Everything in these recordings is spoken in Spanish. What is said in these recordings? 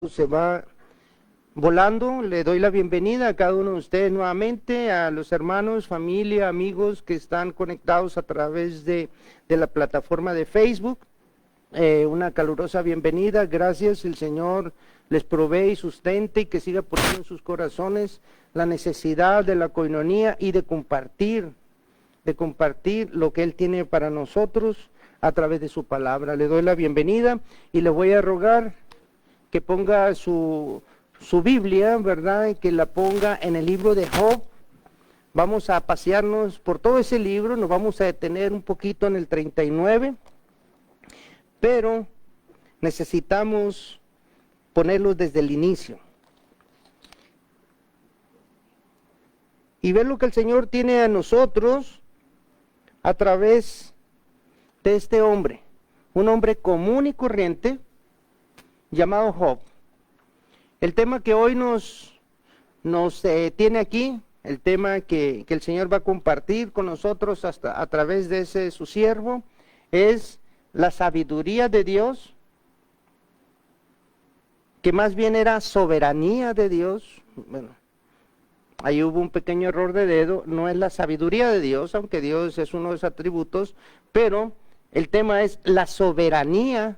se va volando. Le doy la bienvenida a cada uno de ustedes nuevamente, a los hermanos, familia, amigos que están conectados a través de la plataforma de Facebook. Una calurosa bienvenida, gracias. El Señor les provee y sustente y que siga poniendo en sus corazones la necesidad de la coinonía y de compartir lo que Él tiene para nosotros a través de su palabra. Le doy la bienvenida y le voy a rogar que ponga su Biblia, ¿verdad? Y que la ponga en el libro de Job. Vamos a pasearnos por todo ese libro, nos vamos a detener un poquito en el 39, pero necesitamos ponerlos desde el inicio y ver lo que el Señor tiene a nosotros a través de este hombre, un hombre común y corriente, llamado Job. El tema que hoy nos tiene aquí, el tema que el Señor va a compartir con nosotros hasta a través de su siervo, es la sabiduría de Dios, que más bien era soberanía de Dios. Bueno, ahí hubo un pequeño error de dedo, no es la sabiduría de Dios, aunque Dios es uno de sus atributos, pero el tema es la soberanía.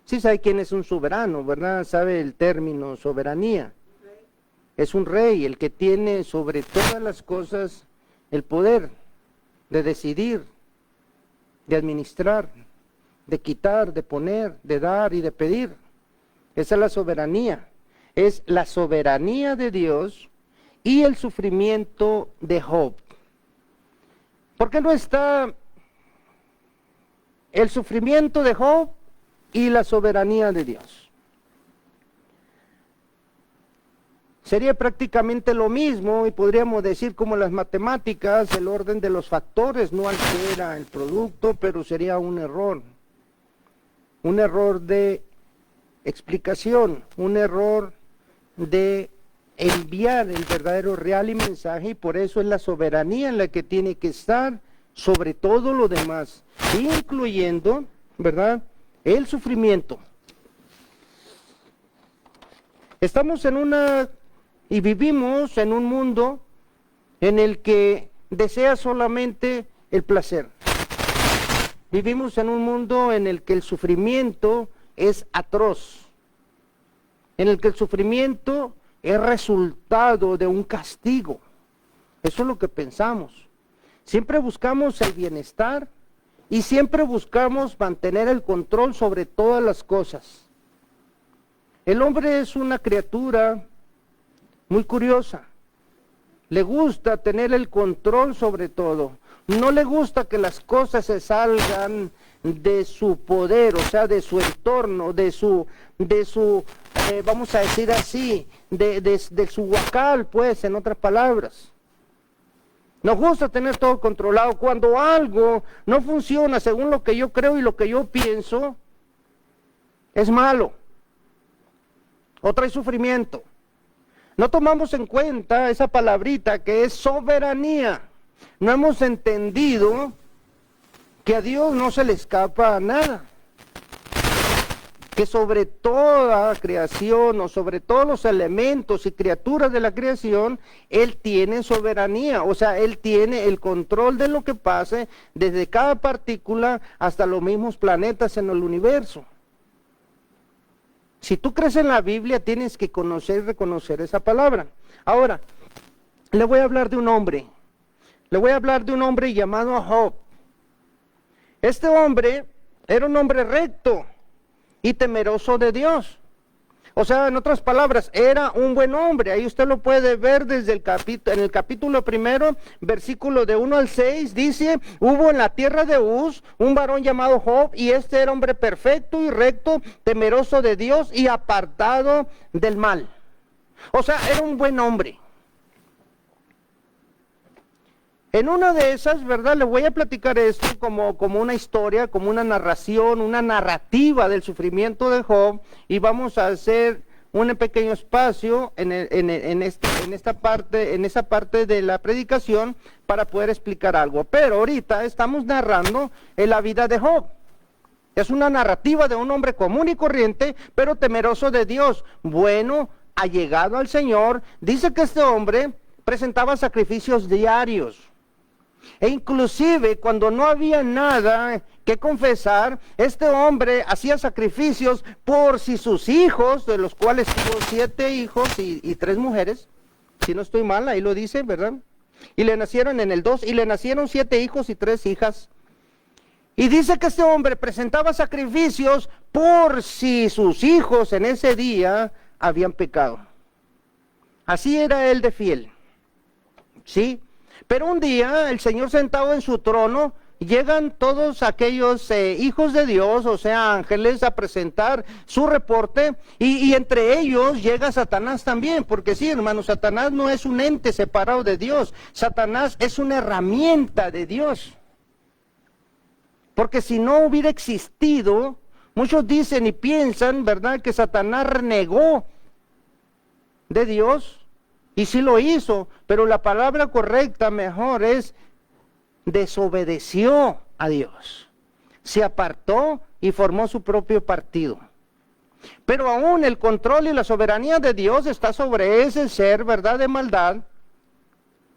Sí sabe quién es un soberano, ¿verdad? Sabe el término soberanía. Es un rey, el que tiene sobre todas las cosas el poder de decidir, de administrar, de quitar, de poner, de dar y de pedir. Esa es la soberanía. Es la soberanía de Dios y el sufrimiento de Job. ¿Por qué no está el sufrimiento de Job y la soberanía de Dios? Sería prácticamente lo mismo y podríamos decir como las matemáticas, el orden de los factores no altera el producto, pero sería un error de explicación, un error de enviar el verdadero, real y mensaje, y por eso es la soberanía en la que tiene que estar sobre todo lo demás, incluyendo, ¿verdad?, el sufrimiento. Estamos y vivimos en un mundo en el que desea solamente el placer. Vivimos en un mundo en el que el sufrimiento es atroz, en el que el sufrimiento es resultado de un castigo. Eso es lo que pensamos. Siempre buscamos el bienestar y siempre buscamos mantener el control sobre todas las cosas. El hombre es una criatura muy curiosa. Le gusta tener el control sobre todo. No le gusta que las cosas se salgan de su poder, o sea, de su entorno, de su vamos a decir así, de su huacal, pues, en otras palabras. Nos gusta tener todo controlado. Cuando algo no funciona según lo que yo creo y lo que yo pienso, es malo o trae sufrimiento. No tomamos en cuenta esa palabrita que es soberanía. No hemos entendido que a Dios no se le escapa nada. Que sobre toda creación o sobre todos los elementos y criaturas de la creación, Él tiene soberanía, o sea, Él tiene el control de lo que pase desde cada partícula hasta los mismos planetas en el universo. Si tú crees en la Biblia, tienes que conocer y reconocer esa palabra. Ahora, le voy a hablar de un hombre. Le voy a hablar de un hombre llamado Job. Este hombre era un hombre recto y temeroso de Dios. O sea, en otras palabras, era un buen hombre. Ahí usted lo puede ver desde en el capítulo 1, versículo de 1 al 6, dice: hubo en la tierra de Uz un varón llamado Job, y este era hombre perfecto y recto, temeroso de Dios y apartado del mal. O sea, era un buen hombre. En una de esas, ¿verdad?, le voy a platicar esto como una historia, como una narración, una narrativa del sufrimiento de Job, y vamos a hacer un pequeño espacio en esa parte de la predicación para poder explicar algo. Pero ahorita estamos narrando la vida de Job. Es una narrativa de un hombre común y corriente, pero temeroso de Dios, bueno, allegado al Señor. Dice que este hombre presentaba sacrificios diarios. E inclusive cuando no había nada que confesar, este hombre hacía sacrificios por si sus hijos, de los cuales tuvo 7 hijos y 3 mujeres, si no estoy mal, ahí lo dice, ¿verdad? Y le nacieron en el 2, y le nacieron 7 hijos y 3 hijas. Y dice que este hombre presentaba sacrificios por si sus hijos en ese día habían pecado. Así era él de fiel, ¿sí? Pero un día, el Señor sentado en su trono, llegan todos aquellos hijos de Dios, o sea, ángeles, a presentar su reporte, y entre ellos llega Satanás también, porque sí, hermano, Satanás no es un ente separado de Dios, Satanás es una herramienta de Dios. Porque si no hubiera existido, muchos dicen y piensan, ¿verdad?, que Satanás renegó de Dios, y sí lo hizo, pero la palabra correcta mejor es desobedeció a Dios. Se apartó y formó su propio partido. Pero aún el control y la soberanía de Dios está sobre ese ser, ¿verdad?, de maldad.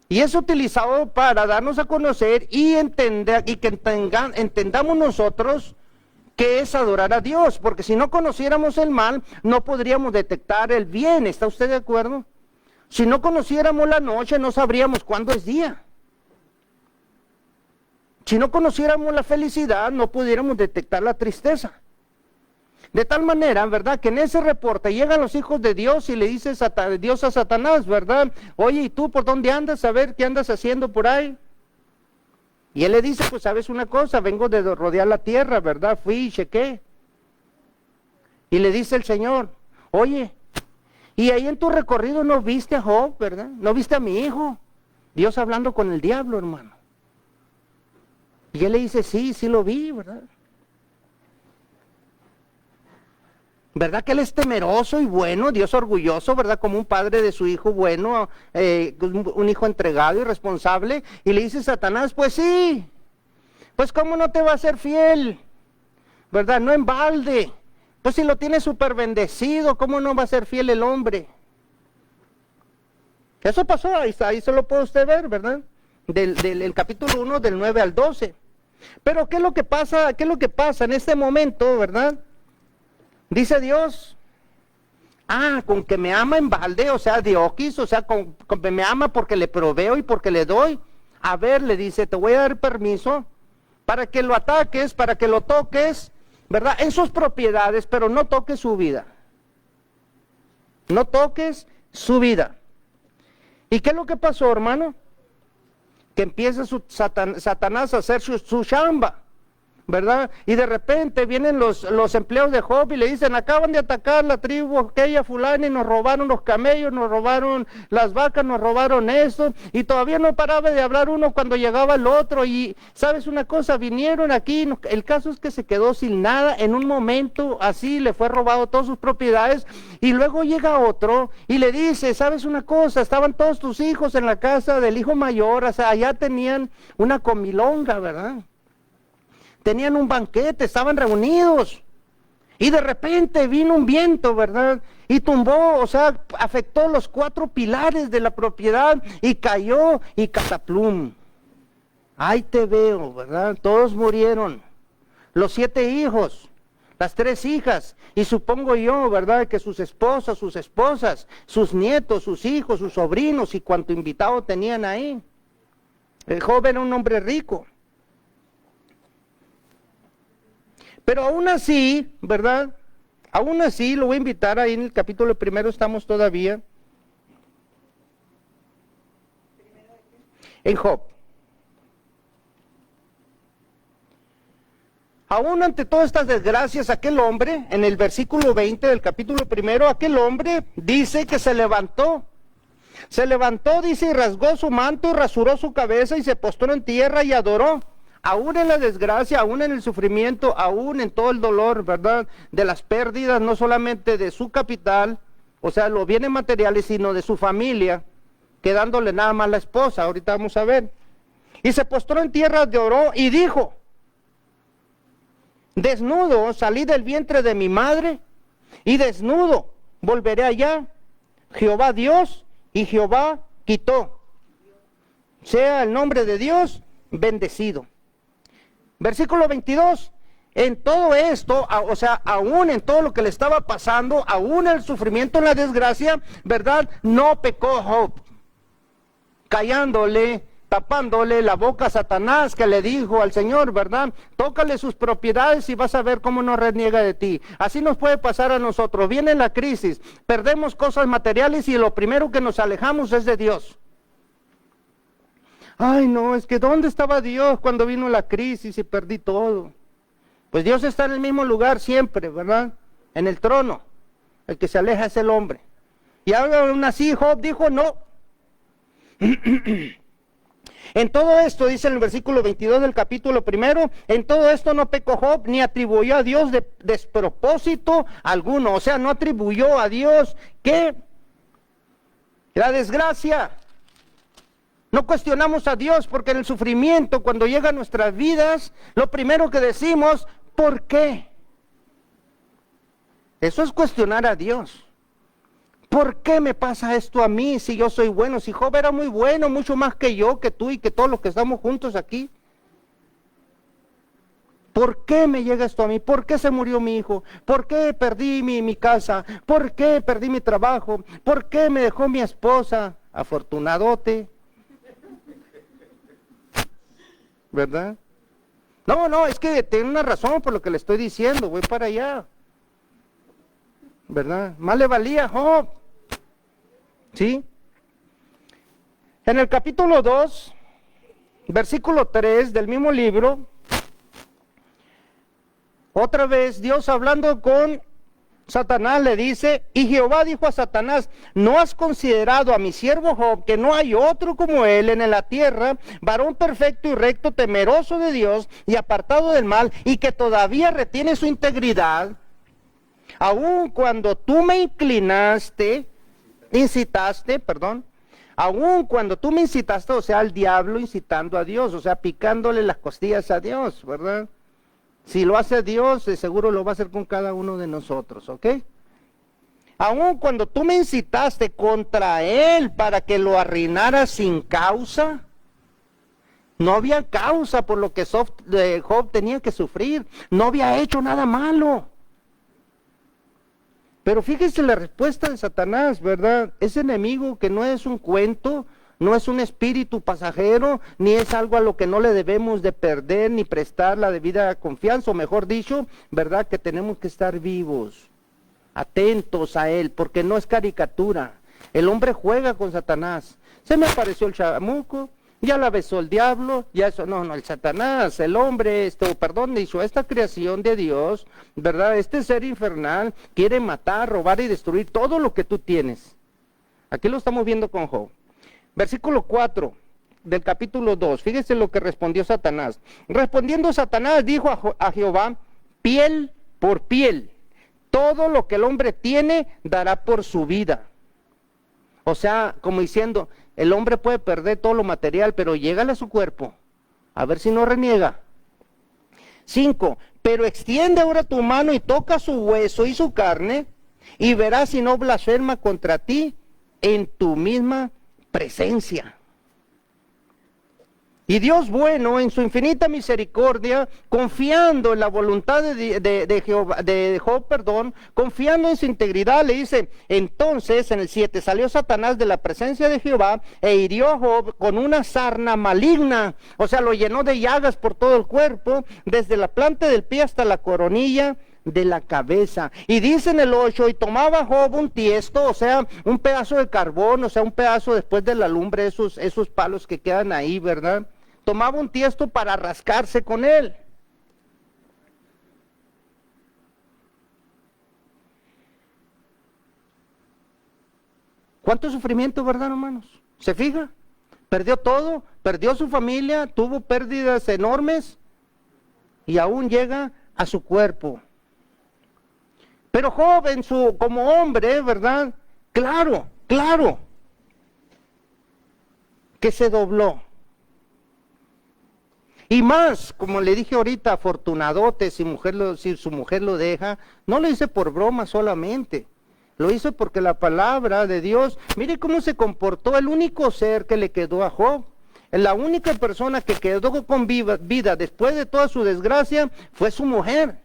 Y es utilizado para darnos a conocer y entender, y que entendamos nosotros qué es adorar a Dios, porque si no conociéramos el mal, no podríamos detectar el bien. ¿Está usted de acuerdo? Si no conociéramos la noche, no sabríamos cuándo es día. Si no conociéramos la felicidad, no pudiéramos detectar la tristeza. De tal manera, ¿verdad?, que en ese reporte llegan los hijos de Dios y le dice Dios a Satanás, ¿verdad? Oye, ¿y tú por dónde andas? A ver, ¿qué andas haciendo por ahí? Y él le dice, pues, ¿sabes una cosa? Vengo de rodear la tierra, ¿verdad? Fui y chequé. Y le dice el Señor, oye, y ahí en tu recorrido no viste a Job, ¿verdad? No viste a mi hijo. Dios hablando con el diablo, hermano. Y él le dice, sí, sí lo vi, ¿verdad? ¿Verdad que él es temeroso y bueno, Dios orgulloso, ¿verdad? Como un padre de su hijo bueno, un hijo entregado y responsable. Y le dice Satanás, pues sí, pues ¿cómo no te va a ser fiel? ¿Verdad? No en balde. Pues si lo tiene súper bendecido, ¿cómo no va a ser fiel el hombre? Eso pasó, ahí se lo puede usted ver, ¿verdad? Del capítulo 1, del 9 al 12. Pero ¿qué es lo que pasa? ¿Qué es lo que pasa en este momento, verdad? Dice Dios, con que me ama en balde, o sea, dioquis, o sea, con que me ama porque le proveo y porque le doy. A ver, le dice, te voy a dar permiso para que lo ataques, para que lo toques, ¿verdad? En sus propiedades, pero no toques su vida. No toques su vida. ¿Y qué es lo que pasó, hermano? Que empieza Satanás a hacer su chamba, ¿verdad? Y de repente vienen los empleados de Job y le dicen, acaban de atacar la tribu aquella fulana y nos robaron los camellos, nos robaron las vacas, nos robaron esto, y todavía no paraba de hablar uno cuando llegaba el otro, y ¿sabes una cosa? Vinieron aquí, el caso es que se quedó sin nada, en un momento así le fue robado todas sus propiedades, y luego llega otro y le dice, ¿sabes una cosa? Estaban todos tus hijos en la casa del hijo mayor, o sea, allá tenían una comilonga, ¿verdad? Tenían un banquete, estaban reunidos, y de repente vino un viento, ¿verdad? Y tumbó, o sea, afectó los 4 pilares de la propiedad, y cayó, y cataplum. Ahí te veo, ¿verdad? Todos murieron, los 7 hijos, las 3 hijas, y supongo yo, ¿verdad?, que sus esposas, sus nietos, sus hijos, sus sobrinos, y cuanto invitado tenían ahí. El joven era un hombre rico. Pero aún así, ¿verdad? Aún así, lo voy a invitar, ahí en el capítulo 1 estamos todavía. En Job. Aún ante todas estas desgracias, aquel hombre, en el versículo 20 del capítulo 1, aquel hombre dice que se levantó. Se levantó, dice, y rasgó su manto, y rasuró su cabeza, y se postró en tierra y adoró. Aún en la desgracia, aún en el sufrimiento, aún en todo el dolor, ¿verdad? De las pérdidas, no solamente de su capital, o sea, los bienes materiales, sino de su familia, quedándole nada más la esposa, ahorita vamos a ver. Y se postró en tierra, adoró y dijo, Desnudo salí del vientre de mi madre, y desnudo volveré allá. Jehová Dios y Jehová quitó. Sea el nombre de Dios bendecido. Versículo 22. En todo esto, o sea, aún en todo lo que le estaba pasando, aún en el sufrimiento, en la desgracia, ¿verdad? No pecó Job, callándole, tapándole la boca a Satanás, que le dijo al Señor, ¿verdad? Tócale sus propiedades y vas a ver cómo no reniega de ti. Así nos puede pasar a nosotros. Viene la crisis, perdemos cosas materiales y lo primero que nos alejamos es de Dios. Ay, no, es que ¿dónde estaba Dios cuando vino la crisis y perdí todo? Pues Dios está en el mismo lugar siempre, ¿verdad? En el trono. El que se aleja es el hombre. Y aún así Job dijo no. En todo esto, dice en el versículo 22 del capítulo 1, en todo esto no pecó Job, ni atribuyó a Dios de despropósito alguno. O sea, no atribuyó a Dios que la desgracia. No cuestionamos a Dios, porque en el sufrimiento, cuando llega a nuestras vidas, lo primero que decimos, ¿por qué? Eso es cuestionar a Dios. ¿Por qué me pasa esto a mí si yo soy bueno? Si Job era muy bueno, mucho más que yo, que tú y que todos los que estamos juntos aquí. ¿Por qué me llega esto a mí? ¿Por qué se murió mi hijo? ¿Por qué perdí mi casa? ¿Por qué perdí mi trabajo? ¿Por qué me dejó mi esposa? Afortunadote. ¿Verdad? No, es que tiene una razón por lo que le estoy diciendo, voy para allá. ¿Verdad? Más le valía Job. ¿Sí? En el capítulo 2, versículo 3 del mismo libro, otra vez Dios hablando con Satanás le dice, y Jehová dijo a Satanás, ¿no has considerado a mi siervo Job, que no hay otro como él en la tierra, varón perfecto y recto, temeroso de Dios y apartado del mal, y que todavía retiene su integridad? Aun cuando tú me incitaste, aun cuando tú me incitaste, o sea, el diablo incitando a Dios, o sea, picándole las costillas a Dios, ¿verdad? Si lo hace Dios, seguro lo va a hacer con cada uno de nosotros, ¿ok? Aun cuando tú me incitaste contra él para que lo arruinara sin causa, no había causa por lo que Job tenía que sufrir, no había hecho nada malo. Pero fíjese la respuesta de Satanás, ¿verdad? Ese enemigo que no es un cuento, no es un espíritu pasajero, ni es algo a lo que no le debemos de perder ni prestar la debida confianza, o mejor dicho, ¿verdad? Que tenemos que estar vivos, atentos a él, porque no es caricatura. El hombre juega con Satanás. Se me apareció el chamuco, ya la besó el diablo, ya eso, no, el Satanás, el hombre, hizo esta creación de Dios, ¿verdad? Este ser infernal quiere matar, robar y destruir todo lo que tú tienes. Aquí lo estamos viendo con Job. Versículo 4 del capítulo 2, fíjese lo que respondió Satanás. Respondiendo Satanás dijo a Jehová, piel por piel, todo lo que el hombre tiene dará por su vida. O sea, como diciendo, el hombre puede perder todo lo material, pero llégale a su cuerpo, a ver si no reniega. 5, pero extiende ahora tu mano y toca su hueso y su carne, y verás si no blasfema contra ti en tu misma presencia. Y Dios bueno, en su infinita misericordia, confiando en la voluntad de Job, confiando en su integridad, le dice, entonces en el 7, salió Satanás de la presencia de Jehová e hirió a Job con una sarna maligna, o sea, lo llenó de llagas por todo el cuerpo, desde la planta del pie hasta la coronilla de la cabeza. Y dice en el 8, y tomaba Job un tiesto, o sea, un pedazo de carbón, o sea, un pedazo después de la lumbre, esos palos que quedan ahí, ¿verdad? Tomaba un tiesto para rascarse con él. ¿Cuánto sufrimiento, verdad, hermanos? ¿Se fija? Perdió todo, perdió su familia, tuvo pérdidas enormes y aún llega a su cuerpo. Pero Job como hombre, ¿verdad? Claro, que se dobló. Y más, como le dije ahorita, afortunadote si su mujer lo deja, no lo hice por broma solamente. Lo hizo porque la palabra de Dios, mire cómo se comportó el único ser que le quedó a Job. La única persona que quedó con vida después de toda su desgracia fue su mujer.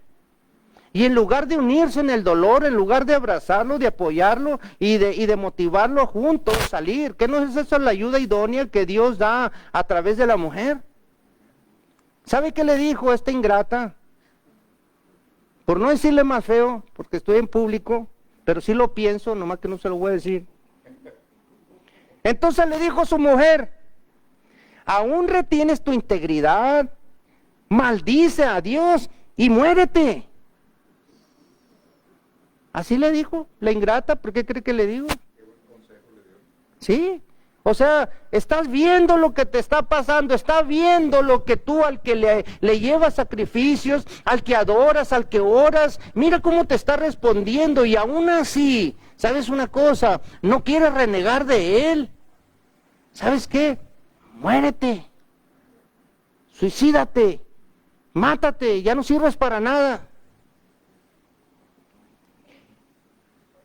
Y en lugar de unirse en el dolor, en lugar de abrazarlo, de apoyarlo y de motivarlo juntos a salir, ¿qué no es esa la ayuda idónea que Dios da a través de la mujer? ¿Sabe qué le dijo esta ingrata? Por no decirle más feo, porque estoy en público, pero sí lo pienso, nomás que no se lo voy a decir. Entonces le dijo a su mujer, aún retienes tu integridad, maldice a Dios y muérete. Así le dijo, la ingrata. ¿Por qué cree que le digo? Sí, o sea, estás viendo lo que te está pasando, estás viendo lo que tú al que le llevas sacrificios, al que adoras, al que oras, mira cómo te está respondiendo y aún así, ¿sabes una cosa? No quieres renegar de él. ¿Sabes qué? Muérete, suicídate, mátate, ya no sirves para nada.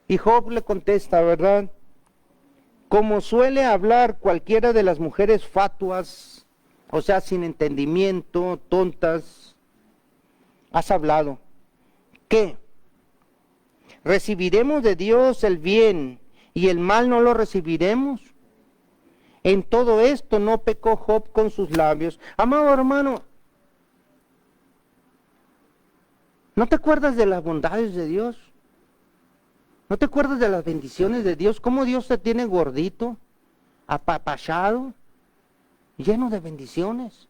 Y Job le contesta, ¿verdad? Como suele hablar cualquiera de las mujeres fatuas, o sea, sin entendimiento, tontas, has hablado. ¿Qué? ¿Recibiremos de Dios el bien y el mal no lo recibiremos? En todo esto no pecó Job con sus labios. Amado hermano, ¿no te acuerdas de las bondades de Dios? ¿No te acuerdas de las bendiciones de Dios? ¿Cómo Dios te tiene gordito, apapachado, lleno de bendiciones?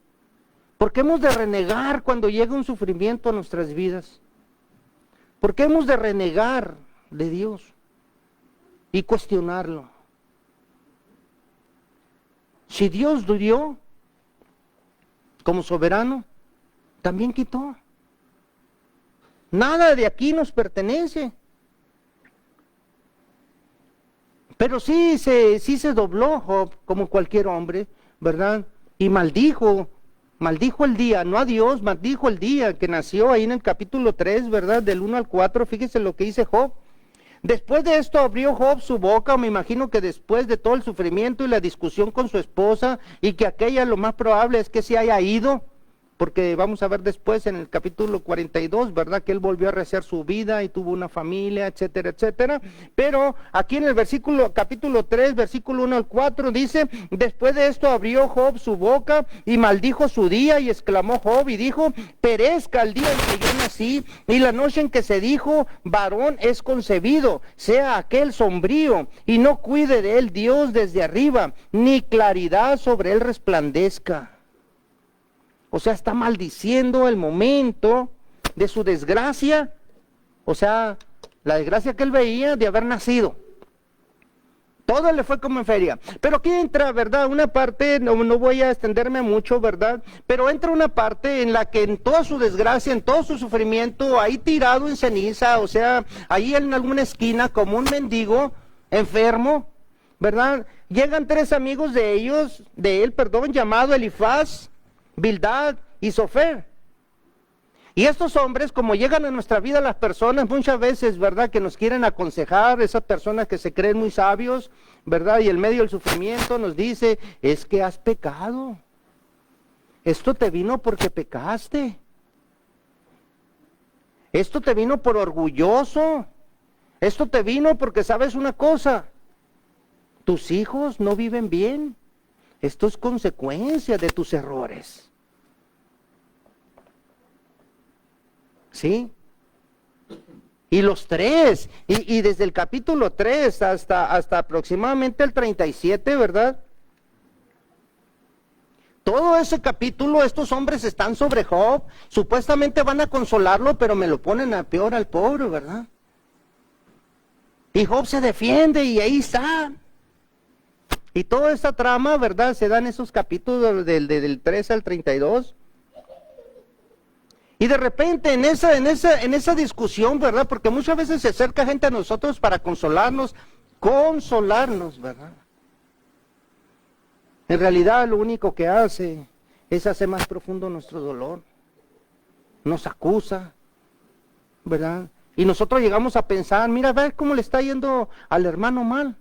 ¿Por qué hemos de renegar cuando llega un sufrimiento a nuestras vidas? ¿Por qué hemos de renegar de Dios y cuestionarlo? Si Dios dio como soberano, también quitó. Nada de aquí nos pertenece. Pero sí se dobló Job como cualquier hombre, ¿verdad? Y maldijo el día, no a Dios, maldijo el día que nació ahí en el capítulo 3, ¿verdad? Del 1 al 4, fíjese lo que dice Job. Después de esto abrió Job su boca, me imagino que después de todo el sufrimiento y la discusión con su esposa, y que aquella lo más probable es que se haya ido, porque vamos a ver después en el capítulo 42, ¿verdad? Que él volvió a rehacer su vida y tuvo una familia, etcétera, etcétera. Pero aquí en el capítulo 3, versículo 1 al 4, dice, después de esto abrió Job su boca y maldijo su día y exclamó Job y dijo, perezca el día en que yo nací y la noche en que se dijo, varón es concebido, sea aquel sombrío y no cuide de él Dios desde arriba, ni claridad sobre él resplandezca. O sea, está maldiciendo el momento de su desgracia, o sea, la desgracia que él veía de haber nacido. Todo le fue como en feria. Pero aquí entra, ¿verdad? Una parte, no voy a extenderme mucho, ¿verdad? Pero entra una parte en la que en toda su desgracia, en todo su sufrimiento, ahí tirado en ceniza, o sea, ahí en alguna esquina como un mendigo enfermo, ¿verdad? Llegan tres amigos de él, llamado Elifaz, Bildad y Sofer. Y estos hombres, como llegan a nuestra vida las personas, muchas veces, ¿verdad?, que nos quieren aconsejar, esas personas que se creen muy sabios, ¿verdad?, y en medio del sufrimiento nos dice, es que has pecado. Esto te vino porque pecaste. Esto te vino por orgulloso. Esto te vino porque sabes una cosa, tus hijos no viven bien. Esto es consecuencia de tus errores. ¿Sí? Y los tres, y desde el capítulo 3 hasta aproximadamente el 37, ¿verdad? Todo ese capítulo, estos hombres están sobre Job, supuestamente van a consolarlo, pero me lo ponen a peor al pobre, ¿verdad? Y Job se defiende y ahí está. Y toda esa trama, ¿verdad? Se da en esos capítulos del 3 al 32. Y de repente en esa discusión, ¿verdad? Porque muchas veces se acerca gente a nosotros para consolarnos, ¿verdad? En realidad lo único que hace esa hace más profundo nuestro dolor. Nos acusa, ¿verdad? Y nosotros llegamos a pensar, mira, a ver cómo le está yendo al hermano mal.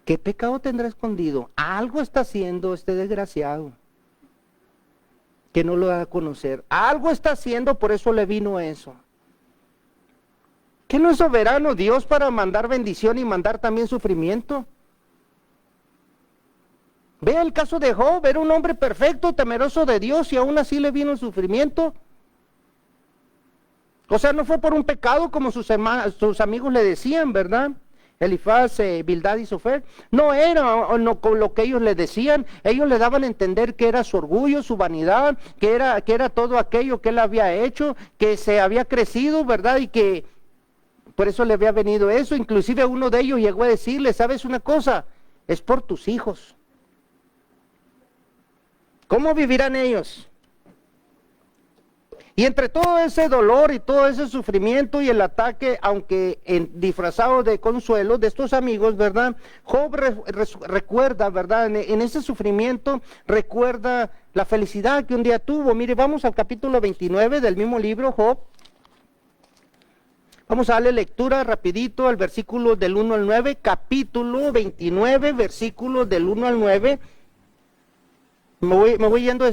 ¿Qué pecado tendrá escondido? Algo está haciendo este desgraciado que no lo da a conocer. Algo está haciendo, por eso le vino eso. ¿Qué no es soberano Dios para mandar bendición y mandar también sufrimiento? Vea el caso de Job, era un hombre perfecto, temeroso de Dios, y aún así le vino el sufrimiento. O sea, no fue por un pecado como sus amigos le decían, ¿verdad? Elifaz, Bildad y Sofer. No era no, con lo que ellos le decían. Ellos le daban a entender que era su orgullo, su vanidad, que era todo aquello que él había hecho, que se había crecido, ¿verdad? Y que por eso le había venido eso. Inclusive uno de ellos llegó a decirle, ¿sabes una cosa? Es por tus hijos. ¿Cómo vivirán ellos? Y entre todo ese dolor y todo ese sufrimiento y el ataque, aunque disfrazado de consuelo de estos amigos, ¿verdad? Job recuerda, ¿verdad? En ese sufrimiento recuerda la felicidad que un día tuvo. Mire, vamos al capítulo 29 del mismo libro, Job. Vamos a darle lectura rapidito al versículo del 1 al 9, capítulo 29, versículos del 1 al 9. Me voy yendo,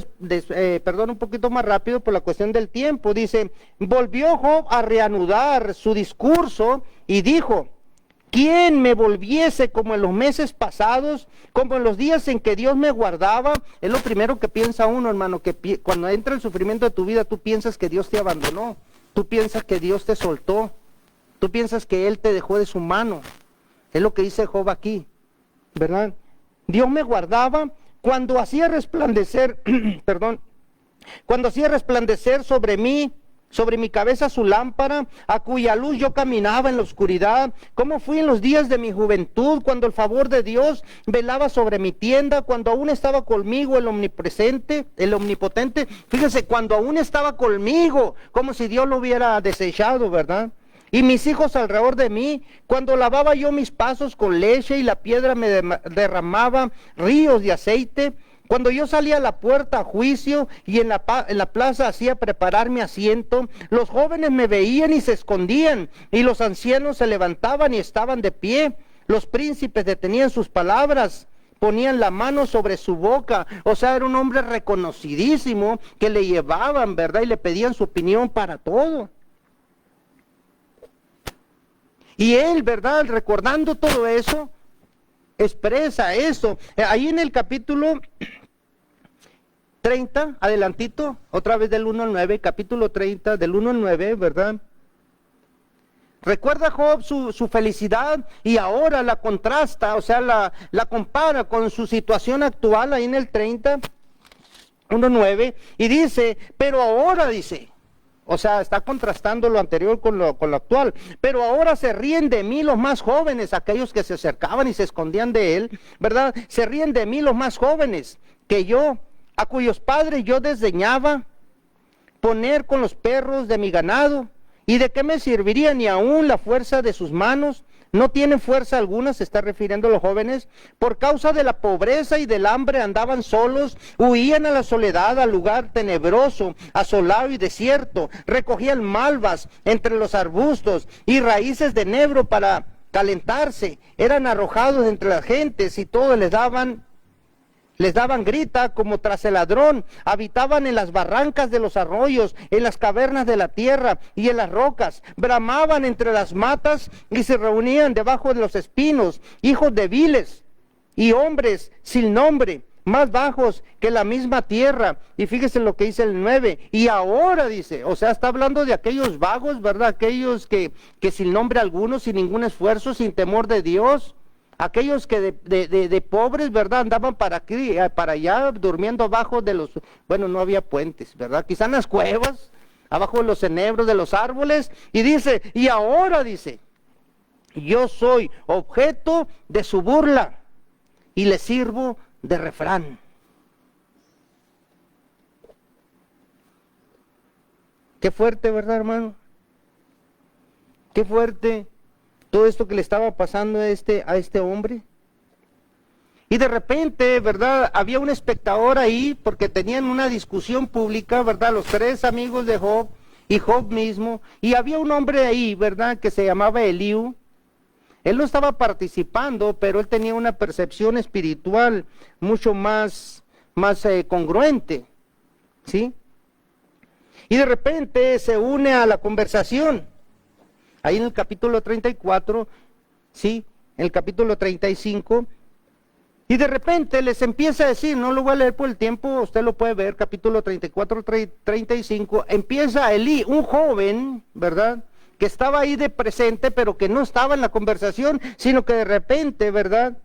perdón, un poquito más rápido por la cuestión del tiempo. Dice, volvió Job a reanudar su discurso y dijo, ¿quién me volviese como en los meses pasados, como en los días en que Dios me guardaba? Es lo primero que piensa uno, hermano, que cuando entra el sufrimiento de tu vida, tú piensas que Dios te abandonó, tú piensas que Dios te soltó, tú piensas que Él te dejó de su mano. Es lo que dice Job aquí, ¿verdad? Dios me guardaba cuando hacía resplandecer, cuando hacía resplandecer sobre mi cabeza su lámpara, a cuya luz yo caminaba en la oscuridad. ¿Cómo fui en los días de mi juventud, cuando el favor de Dios velaba sobre mi tienda, cuando aún estaba conmigo el omnipotente? Fíjese, cuando aún estaba conmigo, como si Dios lo hubiera desechado, ¿verdad? Y mis hijos alrededor de mí, cuando lavaba yo mis pasos con leche y la piedra me derramaba ríos de aceite, cuando yo salía a la puerta a juicio y en la plaza hacía preparar mi asiento, los jóvenes me veían y se escondían, y los ancianos se levantaban y estaban de pie, los príncipes detenían sus palabras, ponían la mano sobre su boca. O sea, era un hombre reconocidísimo que le llevaban, ¿verdad? Y le pedían su opinión para todo. Y él, ¿verdad? Recordando todo eso, expresa eso. Ahí en el capítulo 30, adelantito, otra vez del 1 al 9, capítulo 30, del 1 al 9, ¿verdad? Recuerda Job su felicidad y ahora la contrasta, o sea, la compara con su situación actual ahí en el 30, 1:9, y dice, pero ahora dice, o sea, está contrastando lo anterior con lo actual. Pero ahora se ríen de mí los más jóvenes, aquellos que se acercaban y se escondían de él, ¿verdad? Se ríen de mí los más jóvenes que yo, a cuyos padres yo desdeñaba poner con los perros de mi ganado. ¿Y de qué me serviría ni aún la fuerza de sus manos? No tienen fuerza alguna, se está refiriendo a los jóvenes. Por causa de la pobreza y del hambre andaban solos, huían a la soledad, al lugar tenebroso, asolado y desierto. Recogían malvas entre los arbustos y raíces de enebro para calentarse. Eran arrojados entre las gentes y todos les daban grita como tras el ladrón. Habitaban en las barrancas de los arroyos, en las cavernas de la tierra y en las rocas. Bramaban entre las matas y se reunían debajo de los espinos. Hijos de viles y hombres sin nombre, más bajos que la misma tierra. Y fíjese lo que dice el 9. Y ahora dice, o sea, está hablando de aquellos vagos, ¿verdad? Aquellos que sin nombre alguno, sin ningún esfuerzo, sin temor de Dios. Aquellos que de pobres, ¿verdad? Andaban para aquí, para allá, durmiendo abajo de los, bueno, no había puentes, ¿verdad? Quizá en las cuevas, abajo de los enebros de los árboles. Y dice, y ahora dice, yo soy objeto de su burla y le sirvo de refrán. Qué fuerte, ¿verdad, hermano? Qué fuerte todo esto que le estaba pasando a este hombre. Y de repente, ¿verdad? Había un espectador ahí porque tenían una discusión pública, ¿verdad? Los tres amigos de Job y Job mismo. Y había un hombre ahí, ¿verdad? Que se llamaba Eliú. Él no estaba participando, pero él tenía una percepción espiritual mucho más congruente, ¿sí? Y de repente se une a la conversación. Ahí en el capítulo 34, ¿sí? En el capítulo 35. Y de repente les empieza a decir, no lo voy a leer por el tiempo, usted lo puede ver, capítulo 34, 35. Empieza Elí, un joven, ¿verdad?, que estaba ahí de presente, pero que no estaba en la conversación, sino que de repente, ¿verdad?,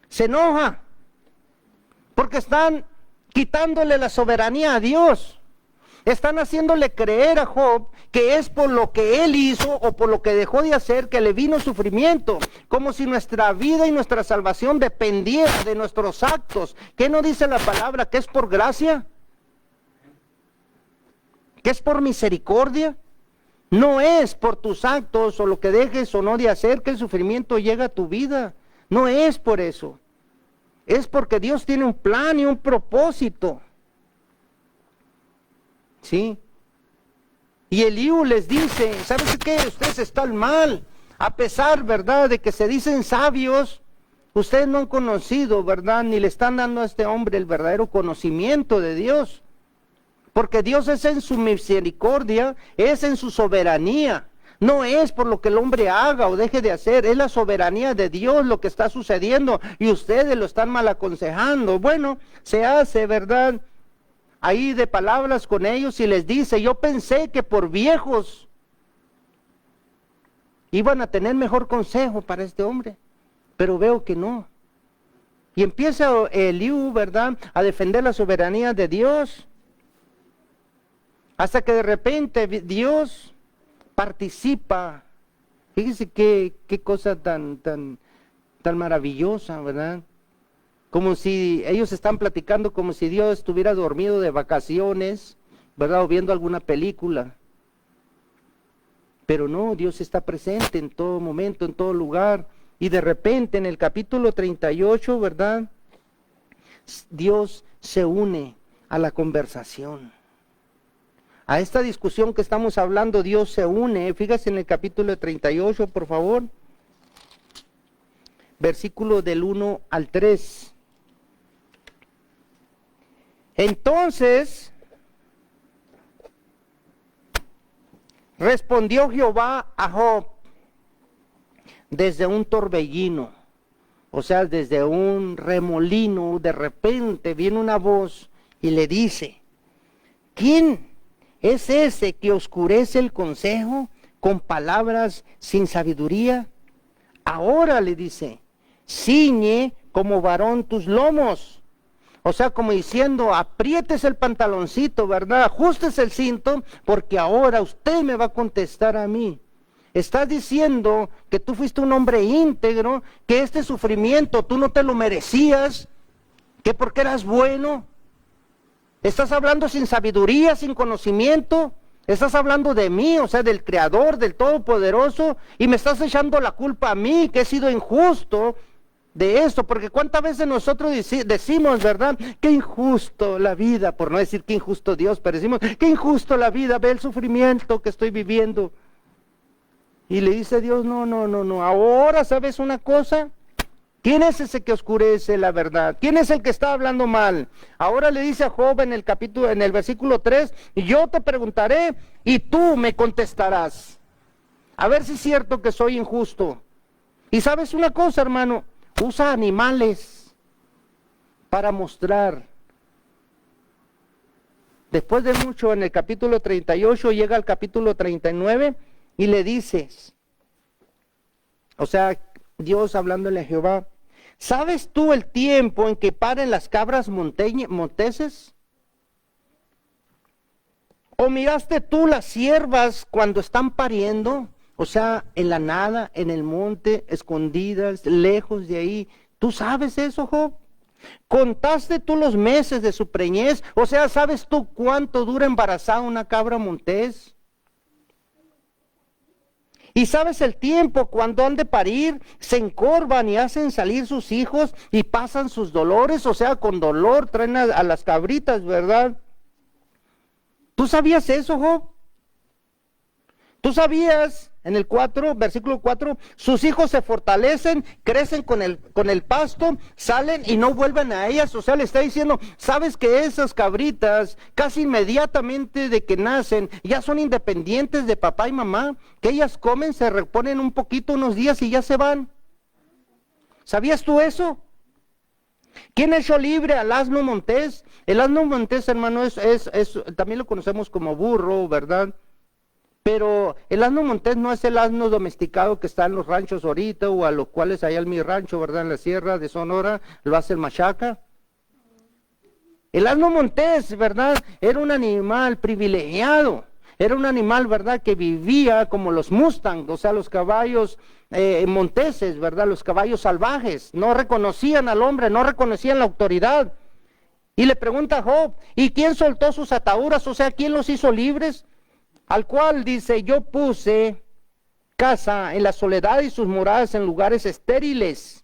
se enoja, porque están quitándole la soberanía a Dios. Están haciéndole creer a Job que es por lo que él hizo o por lo que dejó de hacer que le vino sufrimiento, como si nuestra vida y nuestra salvación dependiera de nuestros actos. ¿Qué no dice la palabra? ¿Que es por gracia? ¿Que es por misericordia? No es por tus actos o lo que dejes o no de hacer que el sufrimiento llega a tu vida. No es por eso. Es porque Dios tiene un plan y un propósito. ¿Sí? Y Eliú les dice, ¿sabes qué? Ustedes están mal. A pesar, ¿verdad?, de que se dicen sabios, ustedes no han conocido, ¿verdad?, ni le están dando a este hombre el verdadero conocimiento de Dios. Porque Dios es en su misericordia, es en su soberanía. No es por lo que el hombre haga o deje de hacer, es la soberanía de Dios lo que está sucediendo y ustedes lo están mal aconsejando. Bueno, se hace, ¿verdad?, ahí de palabras con ellos y les dice, yo pensé que por viejos iban a tener mejor consejo para este hombre, pero veo que no. Y empieza Eliú, ¿verdad?, a defender la soberanía de Dios, hasta que de repente Dios participa. Fíjese qué cosa tan maravillosa, ¿verdad? Como si ellos están platicando como si Dios estuviera dormido de vacaciones, ¿verdad? O viendo alguna película. Pero no, Dios está presente en todo momento, en todo lugar. Y de repente en el capítulo 38, ¿verdad?, Dios se une a la conversación. A esta discusión que estamos hablando, Dios se une. Fíjese en el capítulo 38, por favor. Versículo del 1 al 3. Entonces, respondió Jehová a Job desde un torbellino, o sea, desde un remolino. De repente viene una voz y le dice, ¿quién es ese que oscurece el consejo con palabras sin sabiduría? Ahora le dice, ciñe como varón tus lomos. O sea, como diciendo, aprietes el pantaloncito, ¿verdad? Ajustes el cinto, porque ahora usted me va a contestar a mí. Estás diciendo que tú fuiste un hombre íntegro, que este sufrimiento tú no te lo merecías, que porque eras bueno. Estás hablando sin sabiduría, sin conocimiento. Estás hablando de mí, o sea, del Creador, del Todopoderoso, y me estás echando la culpa a mí, que he sido injusto de esto, porque cuántas veces nosotros decimos, ¿verdad?, qué injusto la vida, por no decir qué injusto Dios, pero decimos, qué injusto la vida, ve el sufrimiento que estoy viviendo. Y le dice Dios, no, ahora, ¿sabes una cosa? ¿Quién es ese que oscurece la verdad? ¿Quién es el que está hablando mal? Ahora le dice a Job en el versículo 3, yo te preguntaré y tú me contestarás. A ver si es cierto que soy injusto. Y ¿sabes una cosa, hermano? Usa animales para mostrar. Después de mucho, en el capítulo 38, llega al capítulo 39 y le dices, o sea, Dios hablándole a Jehová, ¿sabes tú el tiempo en que paren las cabras monteses? ¿O miraste tú las ciervas cuando están pariendo? O sea, en la nada, en el monte, escondidas, lejos de ahí. ¿Tú sabes eso, Job? ¿Contaste tú los meses de su preñez? O sea, ¿sabes tú cuánto dura embarazada una cabra montés? Y sabes el tiempo cuando han de parir, se encorvan y hacen salir sus hijos y pasan sus dolores, o sea, con dolor traen a las cabritas, ¿verdad? ¿Tú sabías eso, Job? ¿Tú sabías, en el 4, versículo 4, sus hijos se fortalecen, crecen con el pasto, salen y no vuelven a ellas? O sea, le está diciendo, ¿sabes que esas cabritas casi inmediatamente de que nacen ya son independientes de papá y mamá? Que ellas comen, se reponen un poquito, unos días y ya se van. ¿Sabías tú eso? ¿Quién echó libre al asno montés? El asno montés, hermano, también lo conocemos como burro, ¿verdad? Pero el asno montés no es el asno domesticado que está en los ranchos ahorita, o a los cuales allá en mi rancho, ¿verdad? En la sierra de Sonora, lo hace el machaca. El asno montés, ¿verdad? Era un animal privilegiado. Era un animal, ¿verdad? Que vivía como los Mustang, o sea, los caballos monteses, ¿verdad? Los caballos salvajes. No reconocían al hombre, no reconocían la autoridad. Y le pregunta a Job, ¿y quién soltó sus ataduras? O sea, ¿quién los hizo libres? Al cual dice, yo puse casa en la soledad y sus moradas en lugares estériles.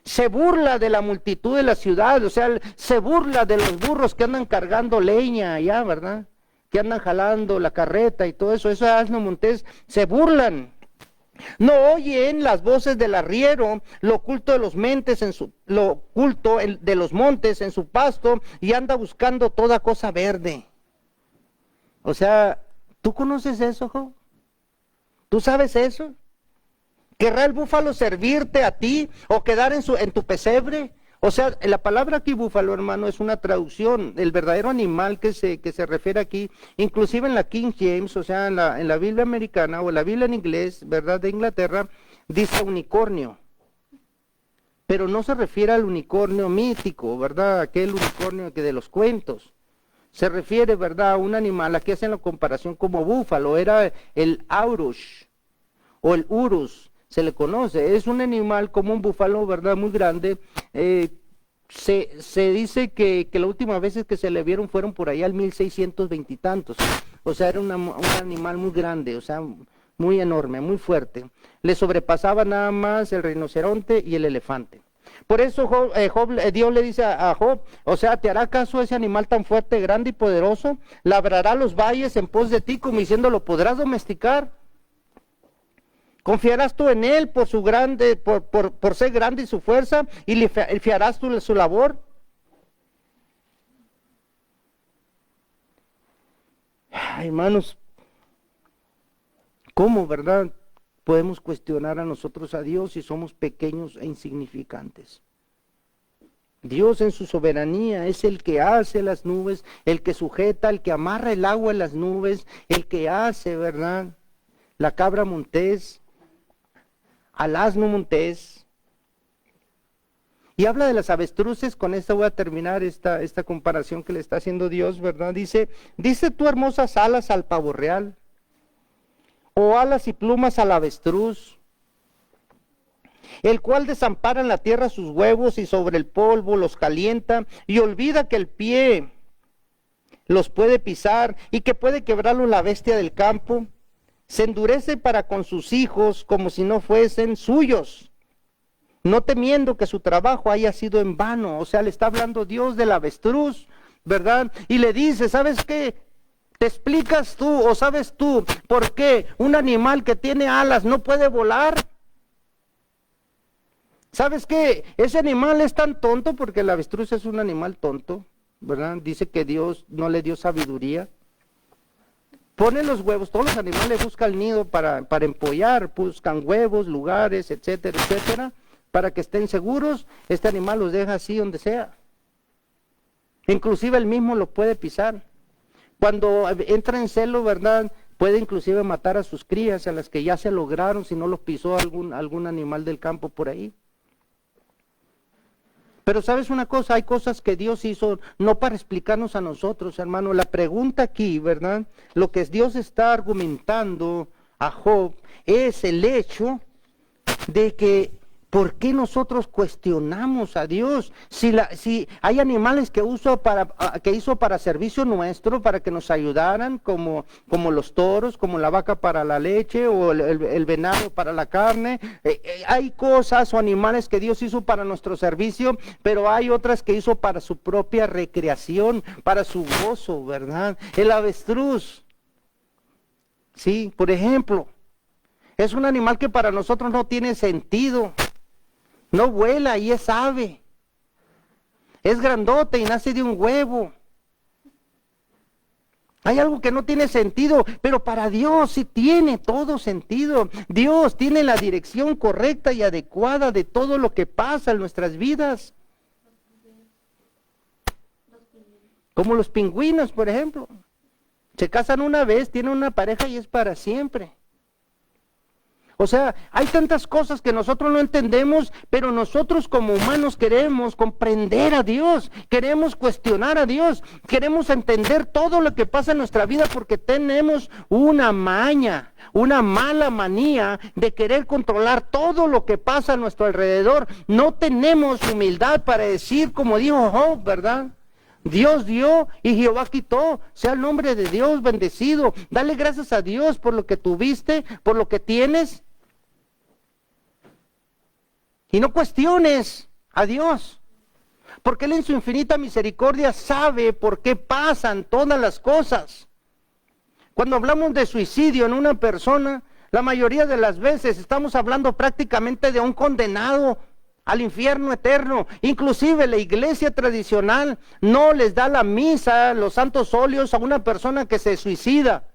Se burla de la multitud de la ciudad, o sea, se burla de los burros que andan cargando leña allá, ¿verdad? Que andan jalando la carreta y todo eso, esos asno montés se burlan. No oyen las voces del arriero, lo oculto de los montes en su pasto, y anda buscando toda cosa verde. O sea, ¿tú conoces eso, Job? ¿Tú sabes eso? ¿Querrá el búfalo servirte a ti o quedar en tu pesebre? O sea, la palabra aquí búfalo, hermano, es una traducción. El verdadero animal que se refiere aquí, inclusive en la King James, o sea, en la Biblia americana o en la Biblia en inglés, ¿verdad? De Inglaterra, dice unicornio. Pero no se refiere al unicornio mítico, ¿verdad? Aquel unicornio que de los cuentos. Se refiere, ¿verdad?, a un animal, aquí hacen la comparación como búfalo, era el aurush o el urus, se le conoce, es un animal como un búfalo, ¿verdad?, muy grande. Se dice que la última vez que se le vieron fueron por allá al 1620 y tantos, o sea, era un animal muy grande, o sea, muy enorme, muy fuerte. Le sobrepasaba nada más el rinoceronte y el elefante. Por eso Dios le dice a Job, o sea, ¿te hará caso ese animal tan fuerte, grande y poderoso? ¿Labrará los valles en pos de ti, como diciendo, lo podrás domesticar? ¿Confiarás tú en él por ser grande y su fuerza, y le fiarás tú su labor? Ay, hermanos, ¿cómo, verdad? Podemos cuestionar a nosotros a Dios si somos pequeños e insignificantes. Dios en su soberanía es el que hace las nubes, el que sujeta, el que amarra el agua en las nubes, el que hace, ¿verdad?, la cabra montés, al asno montés. Y habla de las avestruces. Con esto voy a terminar esta comparación que le está haciendo Dios, ¿verdad? Dice tú hermosas alas al pavo real, o alas y plumas al avestruz, el cual desampara en la tierra sus huevos y sobre el polvo los calienta, y olvida que el pie los puede pisar y que puede quebrarlos la bestia del campo. Se endurece para con sus hijos como si no fuesen suyos, no temiendo que su trabajo haya sido en vano. O sea, le está hablando Dios del avestruz, ¿verdad? Y le dice, ¿sabes qué? ¿Te explicas tú o sabes tú por qué un animal que tiene alas no puede volar? ¿Sabes qué? Ese animal es tan tonto porque el avestruz es un animal tonto, ¿verdad? Dice que Dios no le dio sabiduría. Pone los huevos, todos los animales buscan el nido para empollar, buscan huevos, lugares, etcétera, etcétera, para que estén seguros. Este animal los deja así donde sea. Inclusive él mismo lo puede pisar. Cuando entra en celo, ¿verdad?, puede inclusive matar a sus crías, a las que ya se lograron, si no los pisó algún animal del campo por ahí. Pero ¿sabes una cosa? Hay cosas que Dios hizo no para explicarnos a nosotros, hermano. La pregunta aquí, ¿verdad?, lo que Dios está argumentando a Job es el hecho de que ¿Por qué nosotros cuestionamos a Dios? Si hay animales que hizo para servicio nuestro, para que nos ayudaran, como los toros, como la vaca para la leche, o el venado para la carne. Hay cosas o animales que Dios hizo para nuestro servicio, pero hay otras que hizo para su propia recreación, para su gozo, ¿verdad? El avestruz, sí, por ejemplo, es un animal que para nosotros no tiene sentido. No vuela y es ave. Es grandote y nace de un huevo. Hay algo que no tiene sentido, pero para Dios sí tiene todo sentido. Dios tiene la dirección correcta y adecuada de todo lo que pasa en nuestras vidas. Como los pingüinos, por ejemplo. Se casan una vez, tienen una pareja y es para siempre. O sea, hay tantas cosas que nosotros no entendemos, pero nosotros como humanos queremos comprender a Dios, queremos cuestionar a Dios, queremos entender todo lo que pasa en nuestra vida porque tenemos una maña, una mala manía de querer controlar todo lo que pasa a nuestro alrededor. No tenemos humildad para decir, como dijo Job, ¿verdad? Dios dio y Jehová quitó. Sea el nombre de Dios bendecido. Dale gracias a Dios por lo que tuviste, por lo que tienes. Y no cuestiones a Dios, porque Él en su infinita misericordia sabe por qué pasan todas las cosas. Cuando hablamos de suicidio en una persona, la mayoría de las veces estamos hablando prácticamente de un condenado al infierno eterno. Inclusive la iglesia tradicional no les da la misa, los santos óleos a una persona que se suicida.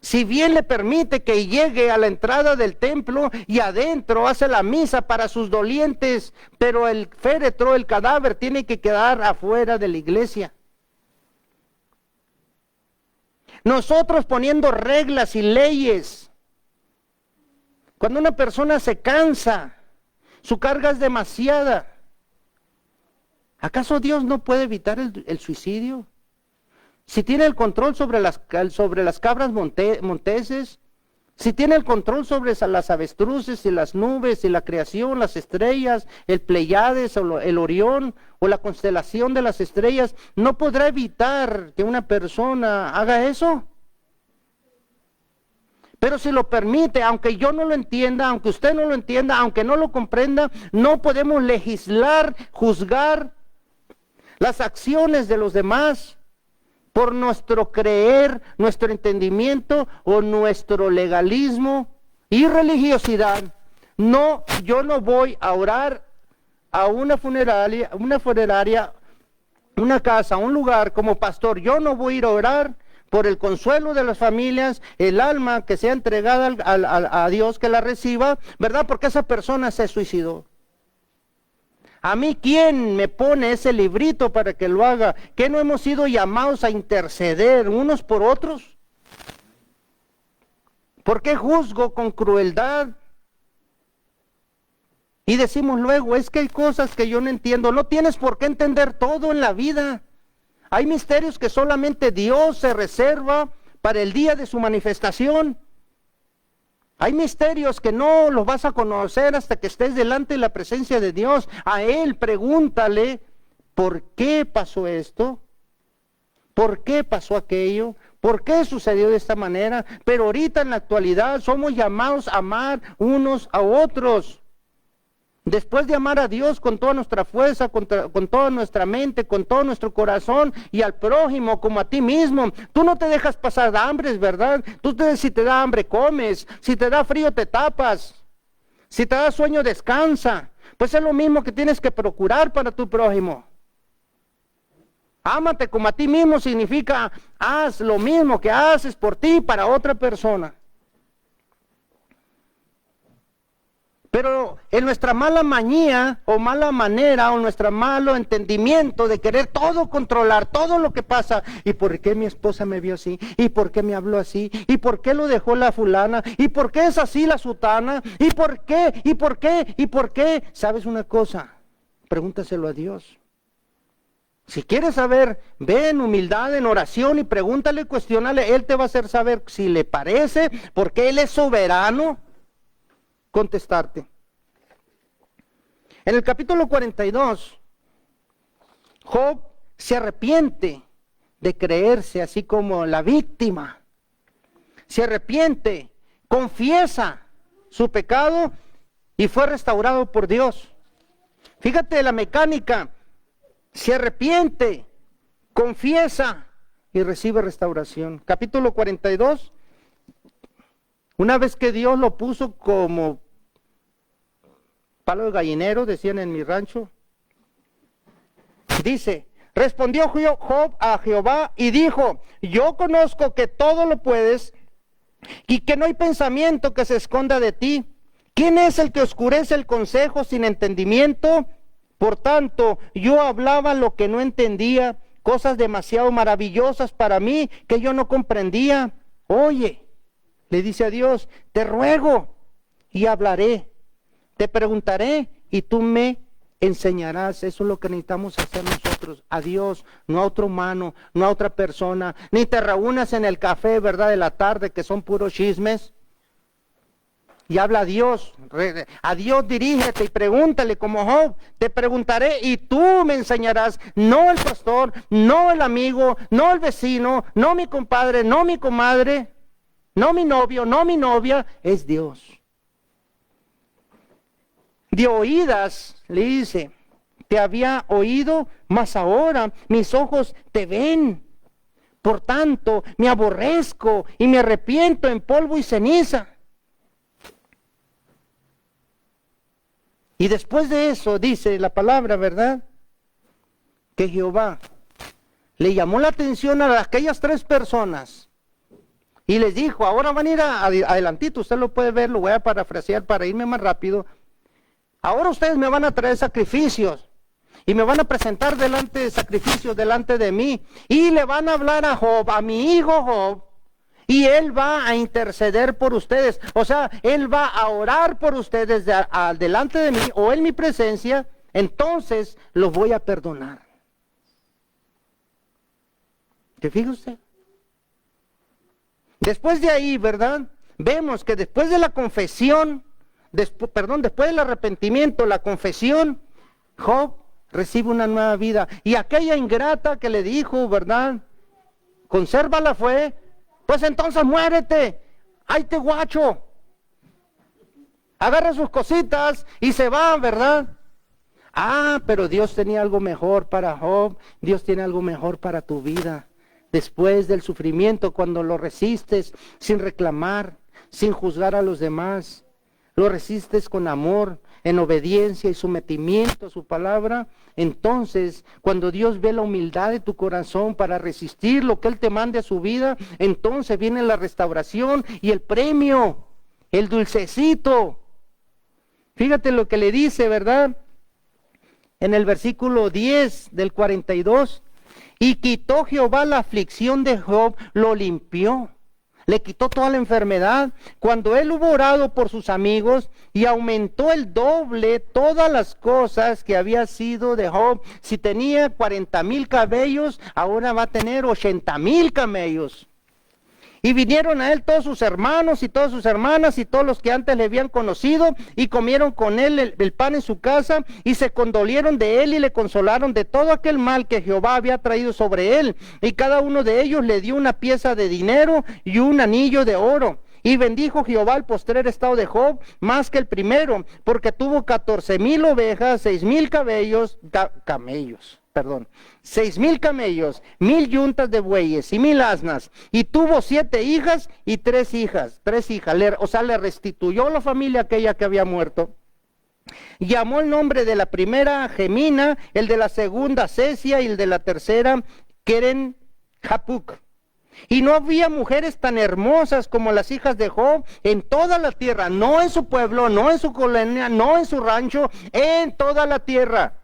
Si bien le permite que llegue a la entrada del templo y adentro hace la misa para sus dolientes, pero el féretro, el cadáver, tiene que quedar afuera de la iglesia. Nosotros poniendo reglas y leyes. Cuando una persona se cansa, su carga es demasiada. ¿Acaso Dios no puede evitar el suicidio? Si tiene el control sobre las cabras monteses, si tiene el control sobre las avestruces y las nubes y la creación, las estrellas, el Pleiades o el Orión o la constelación de las estrellas, ¿no podrá evitar que una persona haga eso? Pero si lo permite, aunque yo no lo entienda, aunque usted no lo entienda, aunque no lo comprenda, no podemos legislar, juzgar las acciones de los demás por nuestro creer, nuestro entendimiento o nuestro legalismo y religiosidad. No, yo no voy a orar a una funeraria, una casa, un lugar como pastor. Yo no voy a ir a orar por el consuelo de las familias, el alma que sea entregada a Dios, que la reciba, ¿verdad? Porque esa persona se suicidó. A mí, ¿quién me pone ese librito para que lo haga? ¿Que no hemos sido llamados a interceder unos por otros? ¿Por qué juzgo con crueldad? Y decimos luego, es que hay cosas que yo no entiendo. No tienes por qué entender todo en la vida. Hay misterios que solamente Dios se reserva para el día de su manifestación. Hay misterios que no los vas a conocer hasta que estés delante de la presencia de Dios. A Él pregúntale, ¿por qué pasó esto? ¿Por qué pasó aquello? ¿Por qué sucedió de esta manera? Pero ahorita en la actualidad somos llamados a amar unos a otros. Después de amar a Dios con toda nuestra fuerza, con toda nuestra mente, con todo nuestro corazón y al prójimo como a ti mismo, tú no te dejas pasar hambre, ¿verdad? Si te da hambre, comes. Si te da frío, te tapas. Si te da sueño, descansa. Pues es lo mismo que tienes que procurar para tu prójimo. Ámate como a ti mismo significa haz lo mismo que haces por ti para otra persona. Pero en nuestra mala manía o mala manera o nuestro malo entendimiento de querer todo controlar, todo lo que pasa, ¿y por qué mi esposa me vio así? ¿Y por qué me habló así? ¿Y por qué lo dejó la fulana? ¿Y por qué es así la sutana? ¿Y por qué? ¿Y por qué? ¿Y por qué? ¿Sabes una cosa? Pregúntaselo a Dios. Si quieres saber, ve en humildad, en oración y pregúntale, cuestiónale. Él te va a hacer saber si le parece, porque Él es soberano, contestarte. En el capítulo 42, Job se arrepiente de creerse así como la víctima. Se arrepiente, confiesa su pecado y fue restaurado por Dios. Fíjate la mecánica, se arrepiente, confiesa y recibe restauración. Capítulo 42, una vez que Dios lo puso como palo de gallinero, decían en mi rancho, dice, respondió Job a Jehová y dijo, yo conozco que todo lo puedes y que no hay pensamiento que se esconda de ti. ¿Quién es el que oscurece el consejo sin entendimiento? Por tanto, yo hablaba lo que no entendía, cosas demasiado maravillosas para mí que yo no comprendía. Oye, le dice a Dios, te ruego y hablaré, te preguntaré y tú me enseñarás. Eso es lo que necesitamos hacer nosotros, a Dios, no a otro humano, no a otra persona. Ni te reúnas en el café, ¿verdad?, de la tarde, que son puros chismes. Y habla a Dios dirígete y pregúntale como Job, te preguntaré y tú me enseñarás, no el pastor, no el amigo, no el vecino, no mi compadre, no mi comadre, no mi novio, no mi novia, es Dios. De oídas, le dice, te había oído, mas ahora mis ojos te ven. Por tanto, me aborrezco y me arrepiento en polvo y ceniza. Y después de eso, dice la palabra, ¿verdad?, que Jehová le llamó la atención a aquellas 3 personas y les dijo, ahora van a ir adelantito, usted lo puede ver, lo voy a parafrasear para irme más rápido. Ahora ustedes me van a traer sacrificios y me van a presentar sacrificios delante de mí y le van a hablar a Job, a mi hijo Job, y él va a interceder por ustedes. O sea, él va a orar por ustedes delante de mí o en mi presencia, entonces los voy a perdonar. ¿Te fija usted? Después de ahí, ¿verdad?, vemos que después de la confesión, después del arrepentimiento, la confesión, Job recibe una nueva vida. Y aquella ingrata que le dijo, ¿verdad?, conserva la fe, pues entonces muérete, ahí te guacho. Agarra sus cositas y se va, ¿verdad? Ah, pero Dios tenía algo mejor para Job, Dios tiene algo mejor para tu vida. Después del sufrimiento, cuando lo resistes sin reclamar, sin juzgar a los demás, lo resistes con amor, en obediencia y sometimiento a su palabra, entonces cuando Dios ve la humildad de tu corazón para resistir lo que Él te mande a su vida, entonces viene la restauración y el premio, el dulcecito. Fíjate lo que le dice, ¿verdad?, en el versículo 10 del 42, y quitó Jehová la aflicción de Job, lo limpió. Le quitó toda la enfermedad. Cuando él hubo orado por sus amigos y aumentó el doble todas las cosas que había sido de Job. Si tenía 40,000 camellos, ahora va a tener 80,000 camellos. Y vinieron a él todos sus hermanos y todas sus hermanas y todos los que antes le habían conocido y comieron con él el pan en su casa y se condolieron de él y le consolaron de todo aquel mal que Jehová había traído sobre él. Y cada uno de ellos le dio una pieza de dinero y un anillo de oro. Y bendijo Jehová el postrer estado de Job más que el primero, porque tuvo 14,000 ovejas, 6,000 6,000 camellos, 1,000 yuntas de bueyes y 1,000 asnas, y tuvo 7 hijas y 3 hijas, le restituyó la familia aquella que había muerto. Llamó el nombre de la primera Gemina, el de la segunda Cesia y el de la tercera Keren Japuc. Y no había mujeres tan hermosas como las hijas de Job en toda la tierra, no en su pueblo, no en su colonia, no en su rancho, en toda la tierra.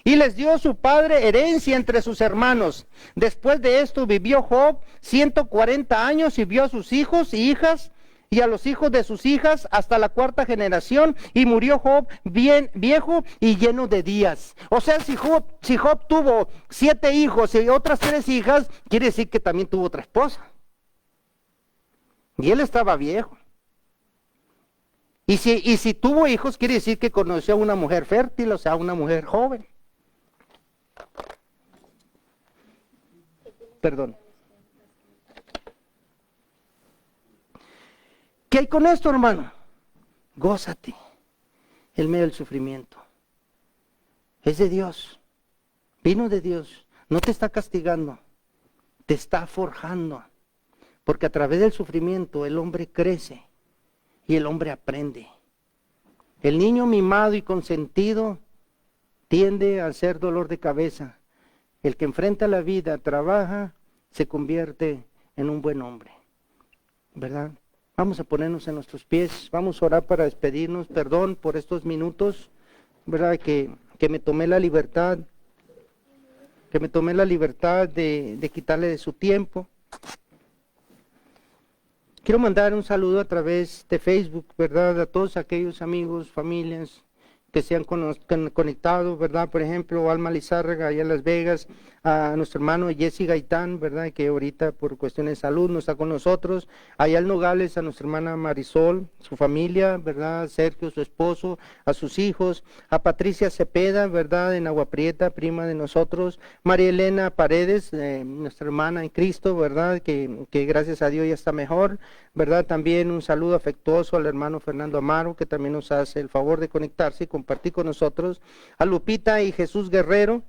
Y les dio su padre herencia entre sus hermanos. Después de esto vivió Job 140 años y vio a sus hijos y hijas y a los hijos de sus hijas hasta la 4ª generación, y murió Job bien viejo y lleno de días. O sea, si Job tuvo 7 hijos y otras 3 hijas, quiere decir que también tuvo otra esposa. Y él estaba viejo. Y si tuvo hijos, quiere decir que conoció a una mujer fértil, o sea, una mujer joven. Perdón. ¿Qué hay con esto, hermano? Gózate en medio del sufrimiento. Es de Dios. Vino de Dios. No te está castigando. Te está forjando. Porque a través del sufrimiento el hombre crece y el hombre aprende. El niño mimado y consentido tiende a ser dolor de cabeza. El que enfrenta la vida, trabaja, se convierte en un buen hombre. ¿Verdad? Vamos a ponernos en nuestros pies, vamos a orar para despedirnos. Perdón por estos minutos, ¿verdad? Que me tomé la libertad, de quitarle de su tiempo. Quiero mandar un saludo a través de Facebook, ¿verdad? A todos aquellos amigos, familias que se han conectado, ¿verdad? Por ejemplo, Alma Lizárraga allá en Las Vegas, a nuestro hermano Jesse Gaitán, ¿verdad? Que ahorita por cuestiones de salud no está con nosotros. Allá en Nogales, a nuestra hermana Marisol, su familia, ¿verdad? Sergio, su esposo, a sus hijos. A Patricia Cepeda, ¿verdad? En Agua Prieta, prima de nosotros. María Elena Paredes, nuestra hermana en Cristo, ¿verdad? Que gracias a Dios ya está mejor, ¿verdad? También un saludo afectuoso al hermano Fernando Amaro, que también nos hace el favor de conectarse y compartir con nosotros. A Lupita y Jesús Guerrero,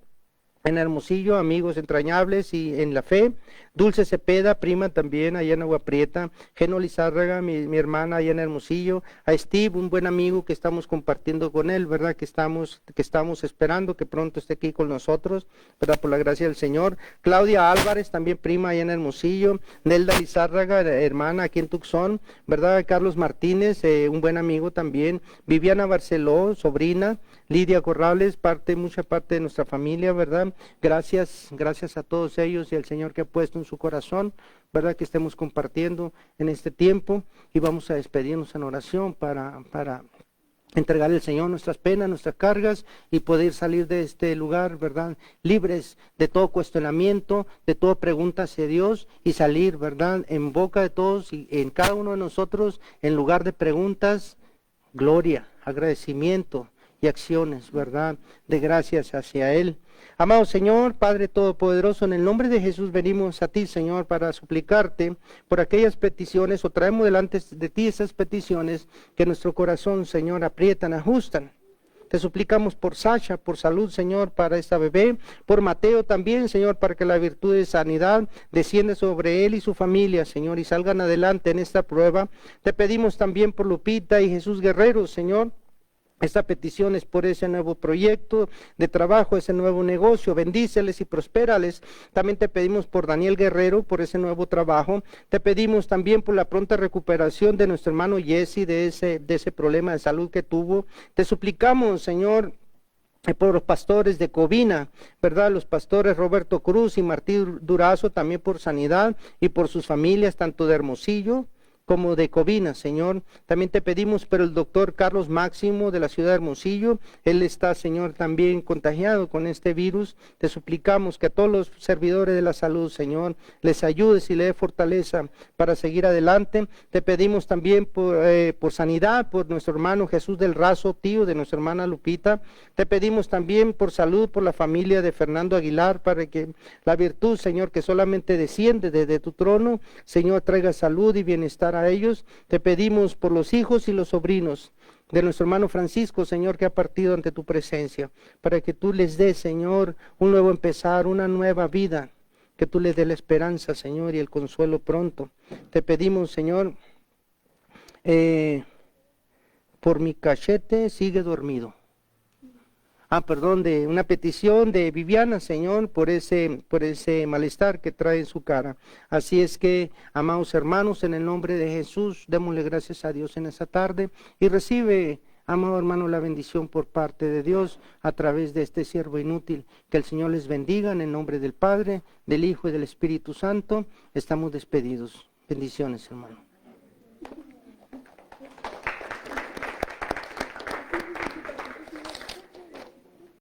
en Hermosillo, amigos entrañables y en la fe. Dulce Cepeda, prima también allá en Agua Prieta. Geno Lizárraga, mi hermana allá en Hermosillo. A Steve, un buen amigo que estamos compartiendo con él, ¿verdad? Que estamos esperando que pronto esté aquí con nosotros, ¿verdad? Por la gracia del Señor. Claudia Álvarez, también prima allá en Hermosillo. Nelda Lizárraga, hermana aquí en Tucson, ¿verdad? Carlos Martínez, un buen amigo también. Viviana Barceló, sobrina. Lidia Corrales, mucha parte de nuestra familia, ¿verdad? Gracias a todos ellos y al Señor que ha puesto en su corazón, ¿verdad? Que estemos compartiendo en este tiempo y vamos a despedirnos en oración para entregarle al Señor nuestras penas, nuestras cargas y poder salir de este lugar, ¿verdad? Libres de todo cuestionamiento, de toda pregunta hacia Dios y salir, ¿verdad? En boca de todos y en cada uno de nosotros, en lugar de preguntas, gloria, agradecimiento y acciones, ¿verdad? De gracias hacia Él. Amado Señor, Padre Todopoderoso, en el nombre de Jesús venimos a ti, Señor, para suplicarte por aquellas peticiones, o traemos delante de ti esas peticiones que nuestro corazón, Señor, aprietan, ajustan. Te suplicamos por Sasha, por salud, Señor, para esta bebé, por Mateo también, Señor, para que la virtud de sanidad descienda sobre él y su familia, Señor, y salgan adelante en esta prueba. Te pedimos también por Lupita y Jesús Guerrero, Señor. Esta petición es por ese nuevo proyecto de trabajo, ese nuevo negocio. Bendíceles y prospérales. También te pedimos por Daniel Guerrero, por ese nuevo trabajo. Te pedimos también por la pronta recuperación de nuestro hermano Jesse, de ese problema de salud que tuvo. Te suplicamos, Señor, por los pastores de Covina, ¿verdad? Los pastores Roberto Cruz y Martín Durazo, también por sanidad y por sus familias, tanto de Hermosillo como de Covina, Señor. También te pedimos por el doctor Carlos Máximo de la ciudad de Hermosillo. Él está, Señor, también contagiado con este virus. Te suplicamos que a todos los servidores de la salud, Señor, les ayudes y le dé fortaleza para seguir adelante. Te pedimos también por sanidad, por nuestro hermano Jesús del Razo, tío de nuestra hermana Lupita. Te pedimos también por salud, por la familia de Fernando Aguilar, para que la virtud, Señor, que solamente desciende desde tu trono, Señor, traiga salud y bienestar a ellos. Te pedimos por los hijos y los sobrinos de nuestro hermano Francisco, Señor, que ha partido ante tu presencia, para que tú les des, Señor, un nuevo empezar, una nueva vida, que tú les des la esperanza, Señor, y el consuelo pronto. Te pedimos, Señor, por mi cachete sigue dormido. De una petición de Viviana, Señor, por ese malestar que trae en su cara. Así es que, amados hermanos, en el nombre de Jesús, démosle gracias a Dios en esta tarde y recibe, amado hermano, la bendición por parte de Dios a través de este siervo inútil. Que el Señor les bendiga en el nombre del Padre, del Hijo y del Espíritu Santo. Estamos despedidos. Bendiciones, hermano.